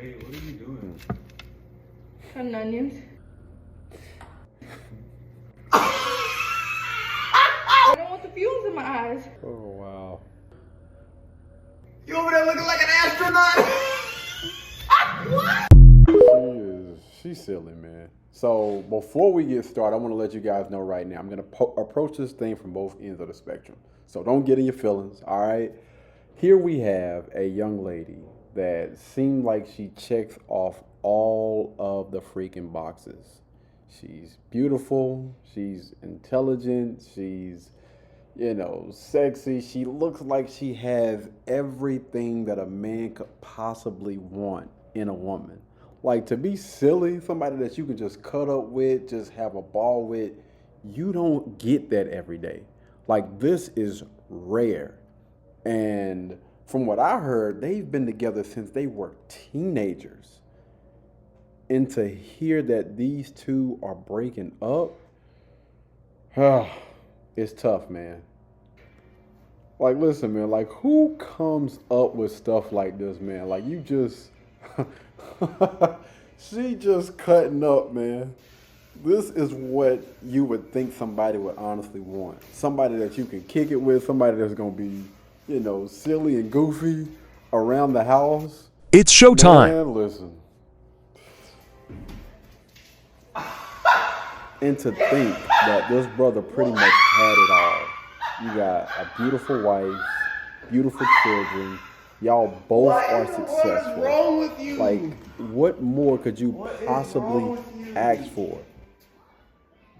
Hey, what are you doing? Cutting onions. I don't want the fumes in my eyes. Oh, wow. You over there looking like an astronaut? What? She's silly, man. So before we get started, I want to let you guys know right now, I'm going to approach this thing from both ends of the spectrum. So don't get in your feelings, all right? Here we have a young lady that seemed like she checks off all of the freaking boxes. She's beautiful, she's intelligent, she's, sexy. She looks like she has everything that a man could possibly want in a woman. Like, to be silly, somebody that you can just cut up with, just have a ball with, you don't get that every day. Like, this is rare. And from what I heard, they've been together since they were teenagers. And to hear that these two are breaking up, it's tough, man. Like, listen, man, like, who comes up with stuff like this, man? Like, you just, she just cutting up, man. This is what you would think somebody would honestly want. Somebody that you can kick it with, somebody that's going to be, silly and goofy around the house. It's showtime. Man, listen. And to think that this brother pretty much had it all. You got a beautiful wife, beautiful children. Y'all both are successful. What is wrong with you? Like, what more could you possibly ask for?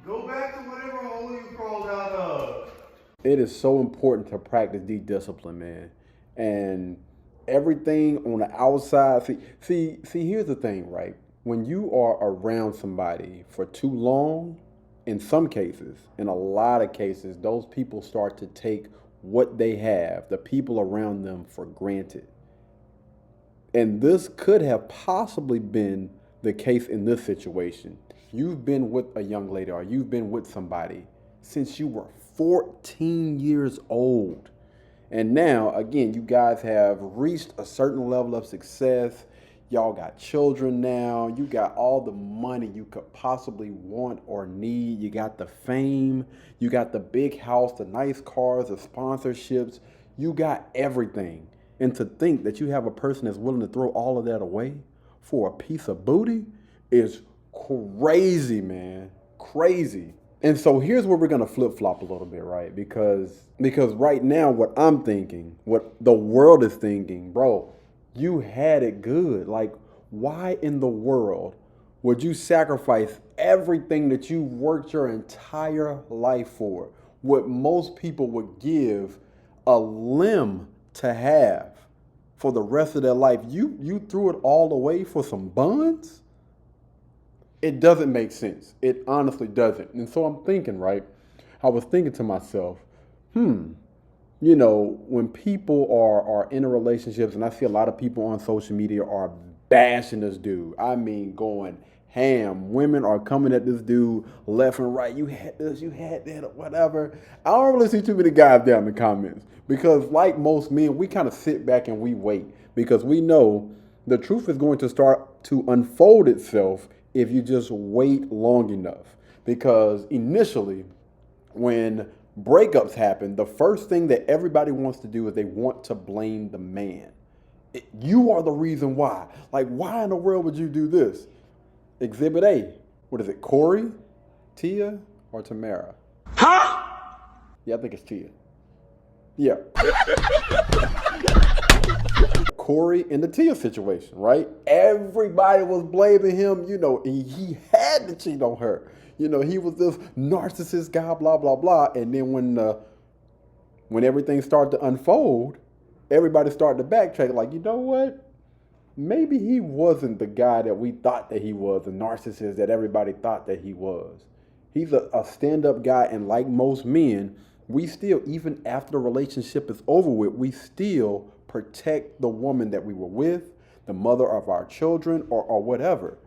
Go back to whatever hole you crawled out of. It is so important to practice discipline, man. And everything on the outside. See, here's the thing, right? When you are around somebody for too long, in some cases, in a lot of cases, those people start to take what they have, the people around them, for granted. And this could have possibly been the case in this situation. You've been with a young lady, or you've been with somebody since you were 14 years old. And now, again, you guys have reached a certain level of success. Y'all got children now. You got all the money you could possibly want or need. You got the fame. You got the big house, the nice cars, the sponsorships. You got everything. And to think that you have a person that's willing to throw all of that away for a piece of booty is crazy, man. Crazy. And so here's where we're going to flip-flop a little bit, right? Because right now what I'm thinking, what the world is thinking, bro, you had it good. Like, why in the world would you sacrifice everything that you worked your entire life for? What most people would give a limb to have for the rest of their life. You threw it all away for some buns? It doesn't make sense. It honestly doesn't. And so I'm thinking, right? I was thinking to myself, when people are in relationships, and I see a lot of people on social media are bashing this dude. I mean, going ham. Women are coming at this dude left and right. You had this, you had that, or whatever. I don't really see too many guys down in the comments because, like most men, we kind of sit back and we wait because we know the truth is going to start to unfold itself if you just wait long enough. Because initially, when breakups happen, the first thing that everybody wants to do is they want to blame the man. You are the reason why. Like, why in the world would you do this? Exhibit A. What is it, Corey, Tia, or Tamara? Huh? Yeah, I think it's Tia. Yeah. Corey in the Tia situation, right? Everybody was blaming him, he had to cheat on her. He was this narcissist guy, blah, blah, blah. And then when everything started to unfold, everybody started to backtrack like, you know what? Maybe he wasn't the guy that we thought that he was, the narcissist that everybody thought that he was. He's a stand-up guy, and like most men, we still, even after the relationship is over with, we still protect the woman that we were with, the mother of our children, or whatever.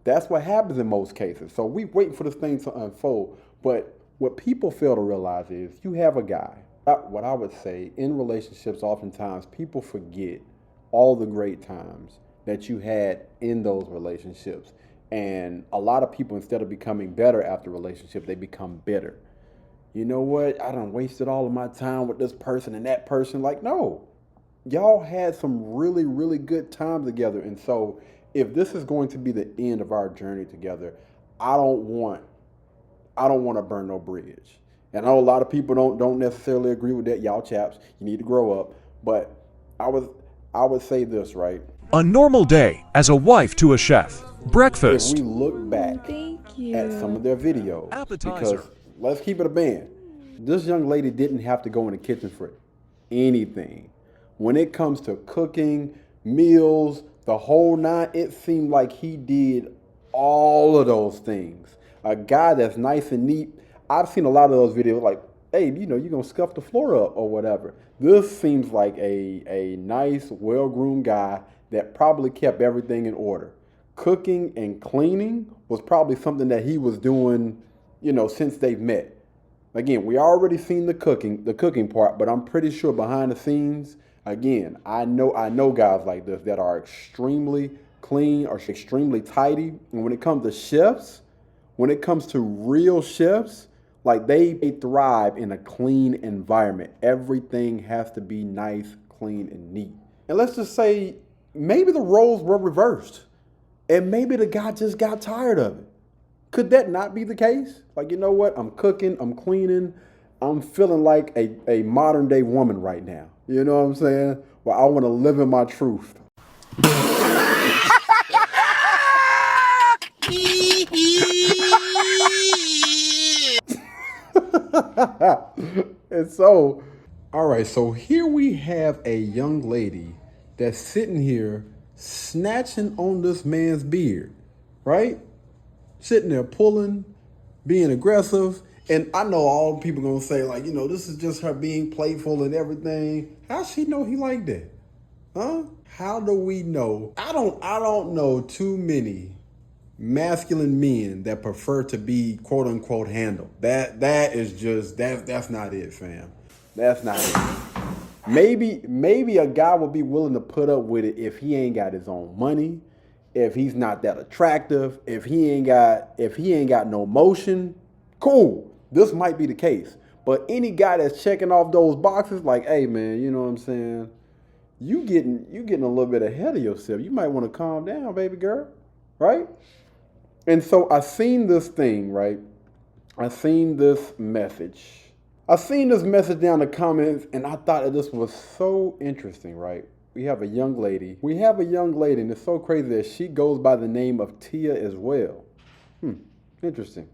That's what happens in most cases. So we waiting for this thing to unfold. But what people fail to realize is you have a guy. What I would say in relationships, oftentimes people forget all the great times that you had in those relationships. And a lot of people, instead of becoming better after a relationship, they become bitter. You know what? I done wasted all of my time with this person and that person. Like, no, y'all had some really, really good time together. And so if this is going to be the end of our journey together, I don't want to burn no bridge. And I know a lot of people don't necessarily agree with that. Y'all chaps, you need to grow up. But I would say this, right? A normal day as a wife to a chef. If Breakfast. we look back Thank you. at some of their videos, Appetizer. because let's keep it a band. This young lady didn't have to go in the kitchen for anything. When it comes to cooking, meals, the whole nine, it seemed like he did all of those things. A guy that's nice and neat. I've seen a lot of those videos like, hey, you know, you're going to scuff the floor up or whatever. This seems like a nice, well-groomed guy that probably kept everything in order. Cooking and cleaning was probably something that he was doing, you know, since they've met. Again, we already seen the cooking part, but I'm pretty sure behind the scenes, again, I know guys like this that are extremely clean or extremely tidy. And when it comes to chefs, when it comes to real chefs, like they thrive in a clean environment. Everything has to be nice, clean, and neat. And let's just say maybe the roles were reversed. And maybe the guy just got tired of it. Could that not be the case? Like, you know what? I'm cooking, I'm cleaning, I'm feeling like a modern day woman right now. You know what I'm saying? Well, I want to live in my truth. And so, all right, so here we have a young lady that's sitting here snatching on this man's beard, right? Sitting there pulling, being aggressive. And I know all people gonna say, like, you know, this is just her being playful and everything. How she know he like that? Huh? How do we know? I don't know too many masculine men that prefer to be quote unquote handled. That is just that's not it, fam. That's not it. Maybe a guy would be willing to put up with it if he ain't got his own money, if he's not that attractive, if he ain't got no motion. Cool. This might be the case. But any guy that's checking off those boxes, like, hey man, you know what I'm saying? You getting a little bit ahead of yourself. You might want to calm down, baby girl. Right? And so I seen this thing, right? I seen this message down the comments, and I thought that this was so interesting, right? We have a young lady, and it's so crazy that she goes by the name of Tia as well. Interesting.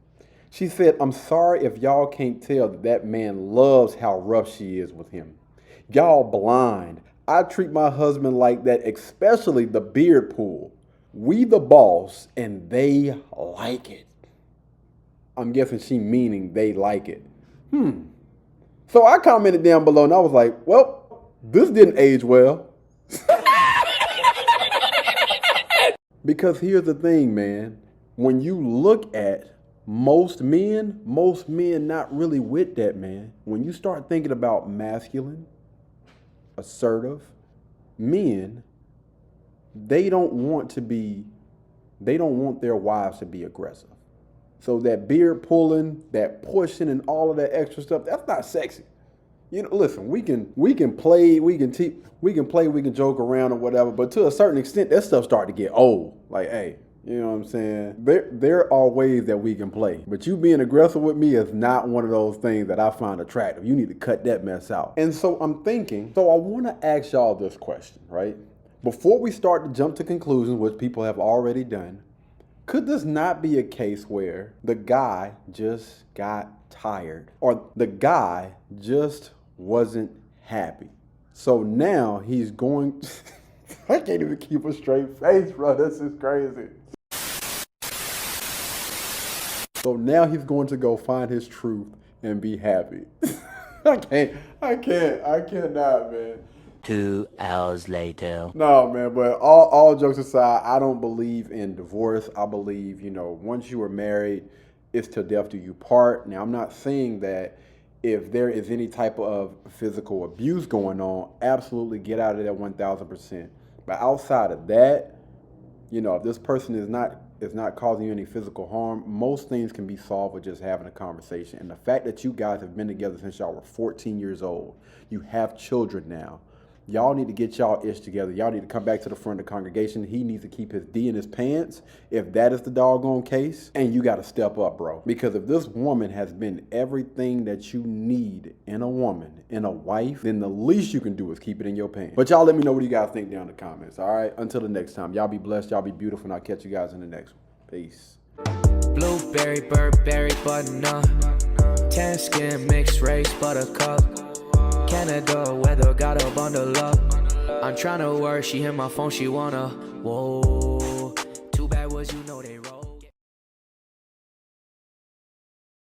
She said, I'm sorry if y'all can't tell that man loves how rough she is with him. Y'all blind. I treat my husband like that, especially the beard pool. We the boss, and they like it. I'm guessing she meaning they like it. So I commented down below, and I was like, well, this didn't age well. Because here's the thing, man. When you look at most men not really with that, man. When you start thinking about masculine, assertive men, they don't want their wives to be aggressive. So that beard pulling, that pushing, and all of that extra stuff, that's not sexy. You know, listen, we can play, we can joke around or whatever, but to a certain extent, that stuff start to get old. Like, hey, you know what I'm saying? There are ways that we can play, but you being aggressive with me is not one of those things that I find attractive. You need to cut that mess out. And so I'm thinking, I want to ask y'all this question, right? Before we start to jump to conclusions, which people have already done, could this not be a case where the guy just got tired or the guy just wasn't happy? So now he's going, I can't even keep a straight face, bro. This is crazy. So now he's going to go find his truth and be happy. I cannot, man. 2 hours later. No, man, but all jokes aside, I don't believe in divorce. I believe, once you are married, it's till death do you part. Now, I'm not saying that if there is any type of physical abuse going on, absolutely get out of there 1,000%. But outside of that, You know, if this person is not causing you any physical harm, most things can be solved with just having a conversation. And the fact that you guys have been together since y'all were 14 years old, you have children now. Y'all need to get y'all ish together. Y'all need to come back to the front of the congregation. He needs to keep his D in his pants, if that is the doggone case. And you got to step up, bro. Because if this woman has been everything that you need in a woman, in a wife, then the least you can do is keep it in your pants. But y'all let me know what you guys think down in the comments, all right? Until the next time, y'all be blessed, y'all be beautiful, and I'll catch you guys in the next one. Peace. Blueberry, Burberry, button-up, tan skin, mixed race, buttercup. Canada weather, got a bundle up. I'm tryna work, she hit my phone, she wanna, whoa.